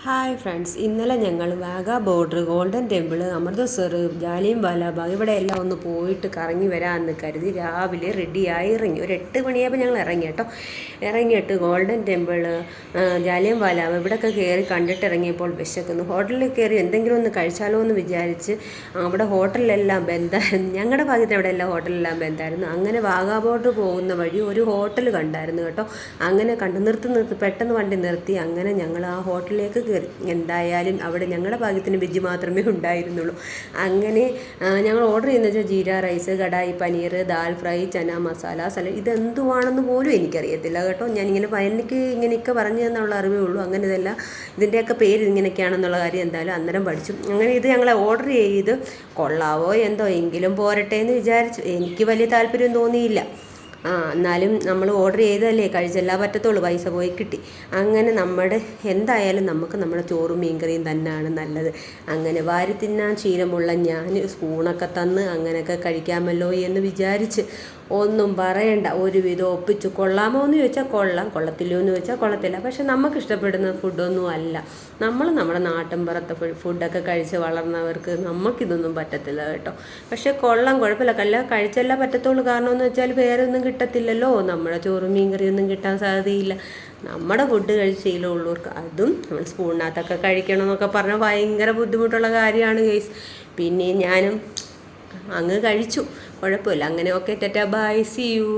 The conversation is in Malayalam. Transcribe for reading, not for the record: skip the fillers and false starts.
ഹായ് ഫ്രണ്ട്സ്, ഇന്നലെ ഞങ്ങൾ Wagah border, golden temple, Amritsar, Jallian Walabagh ഇവിടെ എല്ലാം ഒന്ന് പോയിട്ട് കറങ്ങി വരാമെന്ന് കരുതി രാവിലെ റെഡിയായി ഇറങ്ങി. ഒരു 8 മണിയായപ്പോൾ ഞങ്ങൾ ഇറങ്ങി കേട്ടോ. ഇറങ്ങിയിട്ട് ഗോൾഡൻ ടെമ്പിൾ, ജാലിയൻ വാലാബാഗ് ഇവിടെയൊക്കെ കയറി കണ്ടിട്ട് ഇറങ്ങിയപ്പോൾ വിശക്കുന്നു. ഹോട്ടലിൽ കയറി എന്തെങ്കിലും ഒന്ന് കഴിച്ചാലോ എന്ന് വിചാരിച്ച് അവിടെ ഹോട്ടലിലെല്ലാം ബന്ധായിരുന്നു. ഞങ്ങളുടെ ഭാഗത്ത് അവിടെ എല്ലാം ഹോട്ടലിലെല്ലാം ബന്ധായിരുന്നു. അങ്ങനെ വാഗ ബോർഡർ പോകുന്ന വഴി ഒരു ഹോട്ടൽ കണ്ടായിരുന്നു കേട്ടോ. അങ്ങനെ കണ്ടു നിർത്തി പെട്ടെന്ന് വണ്ടി നിർത്തി. അങ്ങനെ ഞങ്ങൾ ആ ഹോട്ടലിലേക്ക് കയറി. എന്തായാലും അവിടെ ഞങ്ങളുടെ ഭാഗ്യത്തിന് വെജ് മാത്രമേ ഉണ്ടായിരുന്നുള്ളൂ. അങ്ങനെ ഞങ്ങൾ ഓർഡർ ചെയ്യുന്നത് വെച്ചാൽ ജീര റൈസ്, കടായി പനീർ, ദാൽ ഫ്രൈ, ചന മസാല, സലാഡ്. ഇതെന്തുവാണെന്ന് പോലും എനിക്കറിയത്തില്ല കേട്ടോ. എനിക്ക് ഇങ്ങനെയൊക്കെ പറഞ്ഞു തന്നുള്ള അറിവേ ഉള്ളൂ. അങ്ങനെ ഇതെല്ലാം ഇതിൻ്റെയൊക്കെ പേര് ഇങ്ങനെയൊക്കെയാണെന്നുള്ള കാര്യം എന്തായാലും അന്നേരം പഠിച്ചു. അങ്ങനെ ഇത് ഞങ്ങൾ ഓർഡർ ചെയ്ത് കൊള്ളാവോ എന്തോ, എങ്കിലും പോരട്ടെ എന്ന് വിചാരിച്ചു. എനിക്ക് വലിയ താല്പര്യം തോന്നിയില്ല. എന്നാലും നമ്മൾ ഓർഡർ ചെയ്തതല്ലേ, കഴിച്ചെല്ലാം പറ്റത്തുള്ളൂ, പൈസ പോയി കിട്ടി. അങ്ങനെ എന്തായാലും നമുക്ക് നമ്മുടെ ചോറും മീൻകറിയും തന്നെയാണ് നല്ലത്. അങ്ങനെ വാരി തിന്നാൻ ശീലമുള്ള ഞാൻ സ്പൂണൊക്കെ തന്ന് അങ്ങനെയൊക്കെ കഴിക്കാമല്ലോ എന്ന് വിചാരിച്ച് ഒന്നും പറയണ്ട, ഒരുവിധം ഒപ്പിച്ചു. കൊള്ളാമോ എന്ന് ചോദിച്ചാൽ കൊള്ളാം, കൊള്ളത്തില്ലോ എന്ന് ചോദിച്ചാൽ കൊള്ളത്തില്ല. പക്ഷെ നമുക്ക് ഇഷ്ടപ്പെടുന്ന ഫുഡൊന്നും അല്ല. നമ്മുടെ നാട്ടിൻ പുറത്തെ ഫുഡൊക്കെ കഴിച്ച് വളർന്നവർക്ക് നമുക്കിതൊന്നും പറ്റത്തില്ല കേട്ടോ. പക്ഷെ കൊള്ളാം, കുഴപ്പമില്ല. കഴിച്ചെല്ലാം പറ്റത്തുള്ളൂ. കാരണം എന്ന് വെച്ചാൽ വേറെ ഒന്നും കിട്ടത്തില്ലല്ലോ. നമ്മുടെ ചോറും മീൻകറിയൊന്നും കിട്ടാൻ സാധ്യതയില്ല. നമ്മുടെ ഫുഡ് കഴിച്ച് ശീലമുള്ളവർക്ക് അതും നമ്മൾ സ്പൂണിനകത്തൊക്കെ കഴിക്കണം എന്നൊക്കെ പറഞ്ഞാൽ ഭയങ്കര ബുദ്ധിമുട്ടുള്ള കാര്യമാണ് ഗൈസ്. പിന്നെ ഞാനും അങ്ങ് കഴിച്ചു, കുഴപ്പമില്ല. അങ്ങനെ okay, tata bye, see U.